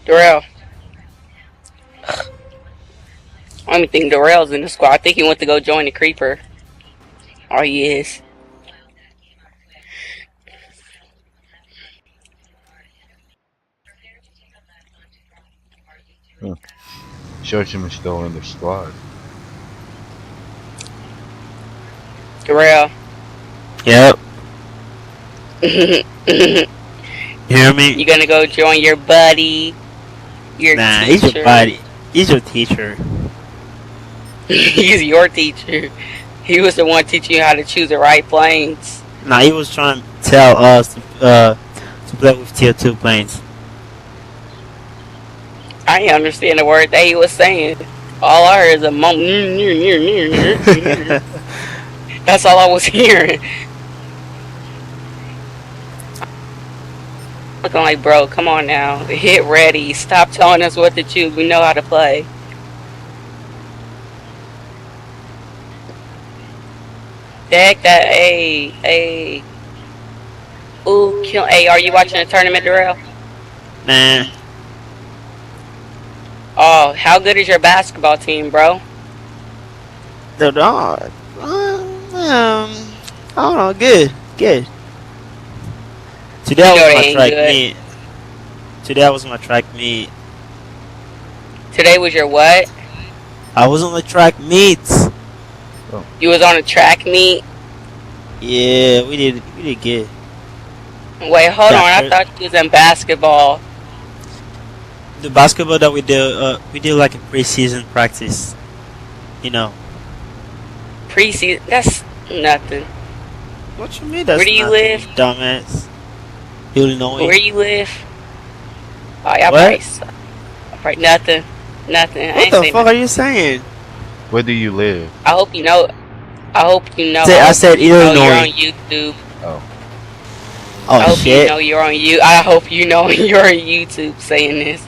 Darrell. I don't even think Darrell's in the squad. I think he went to go join the creeper. Oh, he is. Shoshim is still in the squad. Darrell. Yep. You You hear me? gonna go join your buddy? Your Nah, teacher? he's your buddy. He's your teacher. He's your teacher. He was the one teaching you how to choose the right planes. Nah, he was trying to tell us to play with tier 2 planes. I didn't understand the word that he was saying. All I heard is a mum. That's all I was hearing. Looking like, bro, come on now. Hit ready. Stop telling us what to choose. We know how to play. Heck that, hey. Ooh, kill. Hey, are you watching the tournament, Darrell? Nah. Oh, how good is your basketball team, bro? The dog. I don't know. Good. Today I You know was they my ain't track good. meet. Today I was my track meet. Today was your what? I was on the track meet. You was on a track meet? Yeah, we did good. Wait, hold Yeah, on. I thought you was in basketball. The basketball that we did like a preseason practice. You know. Preseason? That's nothing. What you mean? That's Where do you nothing, live? dumbass? Illinois. Where you live? Oh, y'all What? probably suck. Probably nothing. Nothing. I What ain't the say fuck nothing. are you saying? Where do you live? I hope you know. I hope you know. I said you know you're Illinois. on YouTube. Oh I hope shit. you know you're on you. I hope you know you're on YouTube saying this.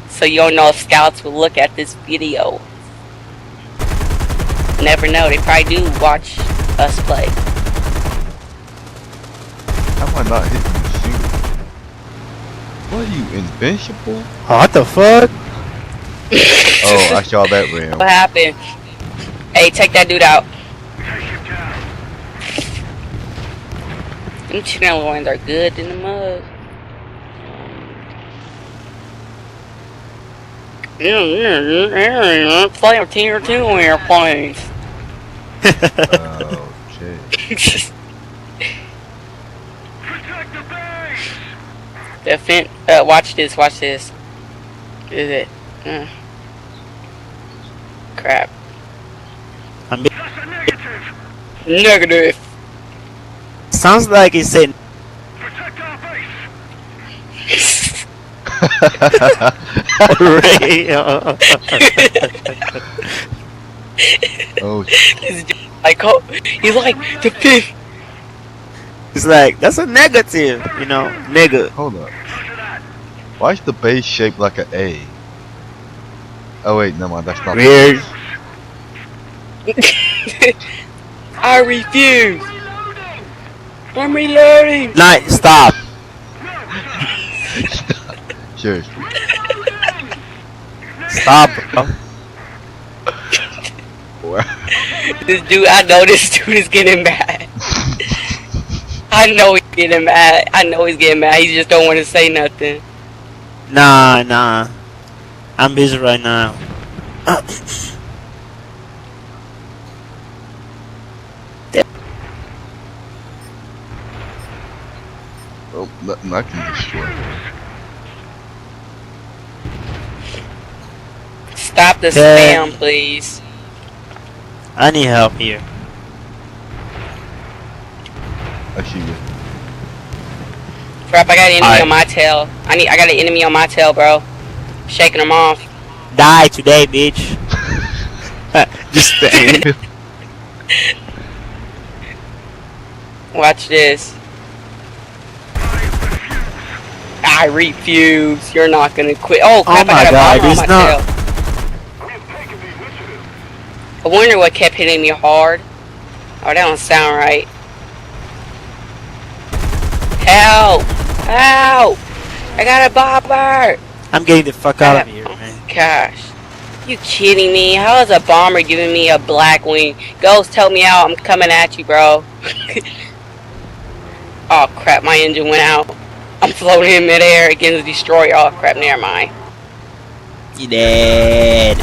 So you don't know if scouts will look at this video. Never know. They probably do watch us play. How am I not hitting the shoot? What are you, invincible? What the fuck? Oh, I saw that rim. What happened? Hey, take that dude out. Them channel ones are good in the mud. Play a tier 2 airplanes. Oh, shit. Watch this. Is it? Crap. I'm Negative. Sounds like he said. Oh, shit. This dude, like, oh, he's like the fifth. It's like that's a negative, you know, nigga. Hold up. Why is the base shaped like an A? Oh wait, never mind, that's not Weird. I refuse. I'm reloading. Like, stop. Seriously. Stop, bro. This dude, I know this dude is getting mad. I know he's getting mad. He just don't want to say nothing. Nah. I'm busy right now. Oh, nothing I can destroy. Stop the Okay. spam, please. I need help here. I see you. Crap, I got an enemy Alright. on my tail. I got an enemy on my tail, bro. Shaking him off. Die today, bitch. Just stay. Watch this. I refuse. You're not gonna quit. Oh crap! my I got God, a bomber on it's my not- tail. I wonder what kept hitting me hard. Oh, that don't sound right. Help! Ow! I got a bomber! I'm getting the fuck out of here, man. Gosh. You kidding me? How is a bomber giving me a black wing? Ghost, help me out. I'm coming at you, bro. Oh, crap. My engine went out. I'm floating in midair against the destroyer. Oh, crap. Never mind. You dead.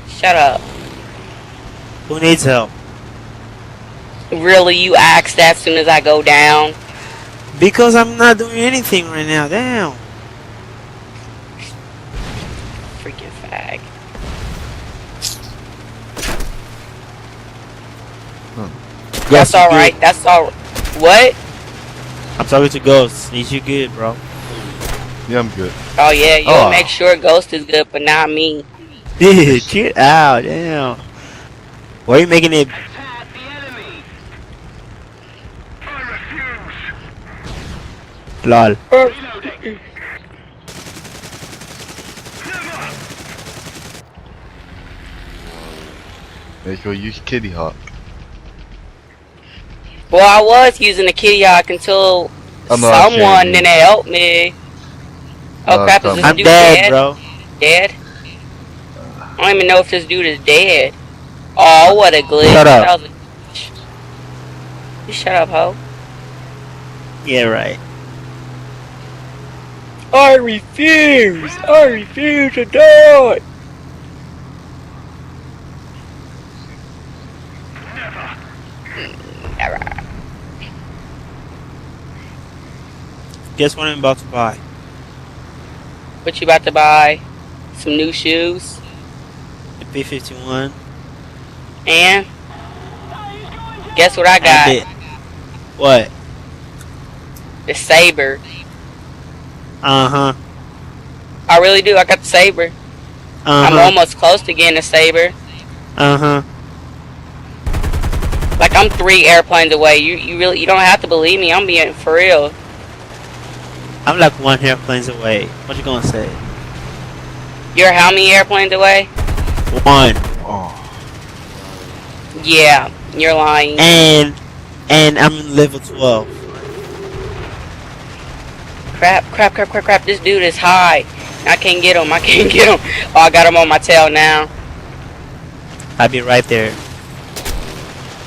Shut up. Who needs help? Really? You asked that as soon as I go down? Because I'm not doing anything right now. Damn. Freaking fag. That's alright. That's alright. What? I'm talking to Ghost. Is you good, bro? Yeah, I'm good. Oh, yeah. You'll make sure Ghost is good, but not me. Dude, get out. Damn. Why are you making it? Lol. Make sure you use Kitty Hawk. Well, I was using the Kitty Hawk until someone didn't help me. Oh crap, is this I'm dude dead, bro. Dead? I don't even know if this dude is dead. Oh, what a glitch. Shut up. You shut up, ho. Yeah, right. I refuse to die. Never. Guess what I'm about to buy? What you about to buy? Some new shoes? The P51. And? Guess what I got? What? The Saber. Uh-huh. I really do. I got the Saber. I'm almost close to getting a Saber. Uh-huh. Like, I'm 3 airplanes away. You don't have to believe me. I'm being for real. I'm like 1 airplanes away. What you gonna say? You're how many airplanes away? 1. Oh. Yeah, you're lying. And I'm in level 12. Crap. This dude is high. I can't get him. Oh, I got him on my tail now. I'll be right there.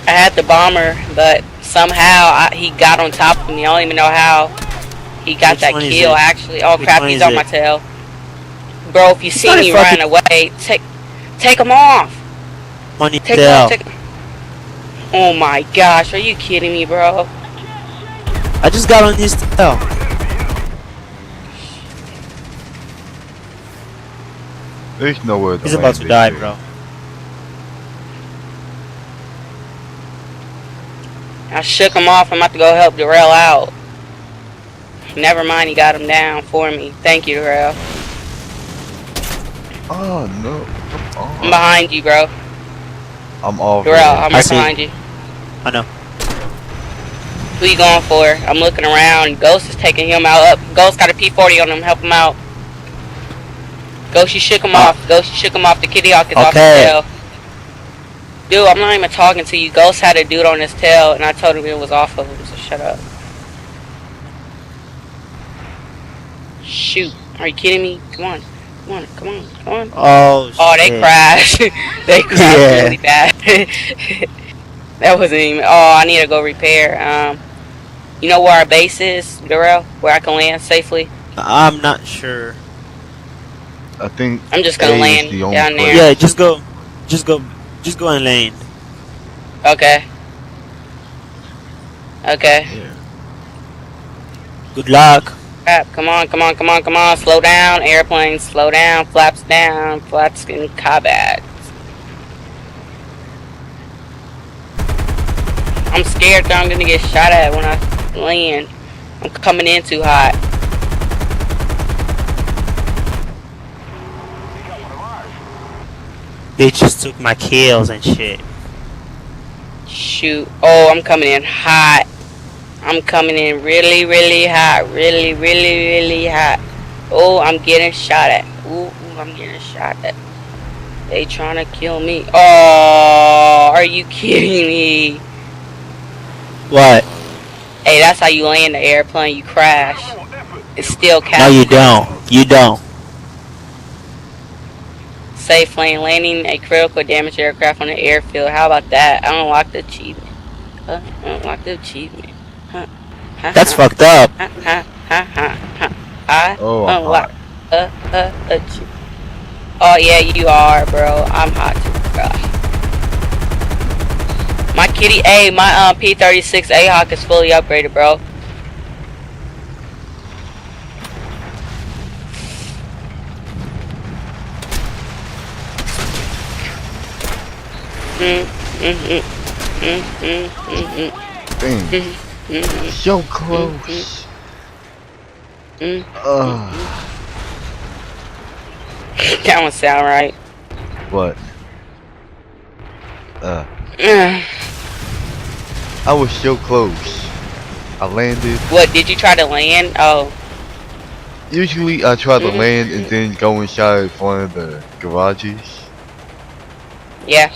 I had the bomber, but somehow he got on top of me. I don't even know how he got that kill, actually. Oh, crap, he's on my tail. Bro, if you see me running away, take him off. On your tail. Oh my gosh, are you kidding me, bro? I just got on his tail. There's nowhere to He's about to die, bro. I shook him off. I'm about to go help Darrell out. Never mind, he got him down for me. Thank you, Darrell. Oh, no. Come on. I'm behind you, bro. I'm off. Darrell, I'm right behind you. I know. Who you going for? I'm looking around. Ghost is taking him out. Ghost got a P40 on him. Help him out. Ghost, you shook him off. Ghost, you shook him off. The Kitty Hawk is off his tail. Dude, I'm not even talking to you. Ghost had a dude on his tail, and I told him it was off of him, so shut up. Shoot. Are you kidding me? Come on. Come on. Oh, oh, they crashed. They crashed really bad. That wasn't even... Oh, I need to go repair. You know where our base is, Darrell? Where I can land safely? I'm not sure. I think I'm just gonna land down there. Yeah, just go and land. Okay. Yeah. Good luck. Crap, come on. Slow down, airplane, slow down, flaps in combat. I'm scared that I'm gonna get shot at when I land. I'm coming in too hot. They just took my kills and shit. Shoot. Oh, I'm coming in hot. I'm coming in really, really hot. Really hot. Oh, I'm getting shot at. Ooh, I'm getting shot at. They trying to kill me. Oh, are you kidding me? What? Hey, that's how you land the airplane. You crash. It's still No, counts. you don't. You don't. Safe lane landing a critical damage aircraft on the airfield. How about that? I unlock the achievement. Unlock the achievement. That's fucked up. I Oh, I'm unlock hot. achievement. Oh yeah, you are, bro. I'm hot too, bro. My kitty A, my P-36 AHawk is fully upgraded, bro. Dang. So close. That don't sound right. What? I was so close. I landed. What, did you try to land? Oh. Usually I try to land and then go inside one of the garages. Yeah.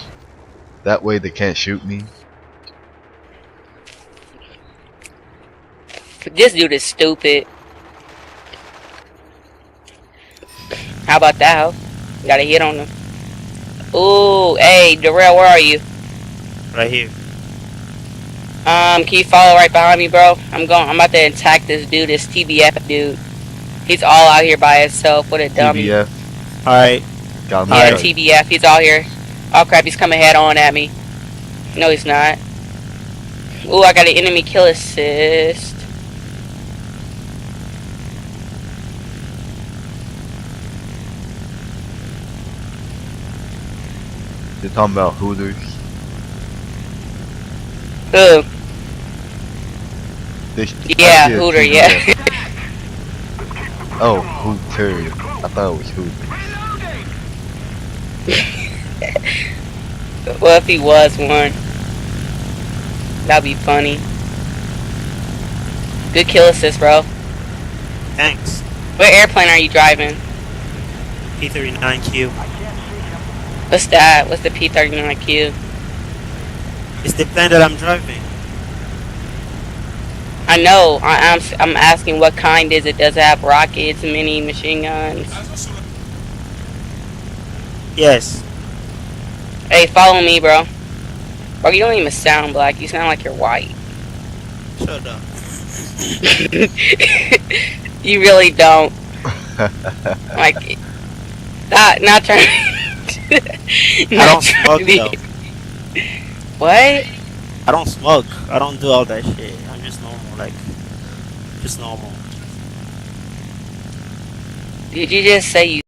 That way they can't shoot me. This dude is stupid. How about that, ho? Got a hit on him. Ooh, hey, Darrell, where are you? Right here. Can you follow right behind me, bro? I'm about to attack this dude, this TBF dude. He's all out here by himself. What a dummy. TBF. Alright. Got me. Yeah, Right. TBF. He's all here. Oh crap, he's coming head on at me. No, he's not. Ooh, I got an enemy kill assist. They're talking about Hooters. Ooh, I yeah, see a Hooter, TBF. yeah. Oh, Hooter. I thought it was Hooters. Well, if he was one, that'd be funny. Good kill assist, bro. Thanks. What airplane are you driving? P-39Q. What's that? What's the P-39Q? It's the plane that I'm driving. I know. I'm asking what kind is it? Does it have rockets, mini machine guns? Yes. Hey, follow me, bro. Bro, you don't even sound black. You sound like you're white. Shut up. You really don't. Like, not trying. I don't smoke though. What? I don't smoke. I don't do all that shit. I'm just normal, like, just normal. Did you just say you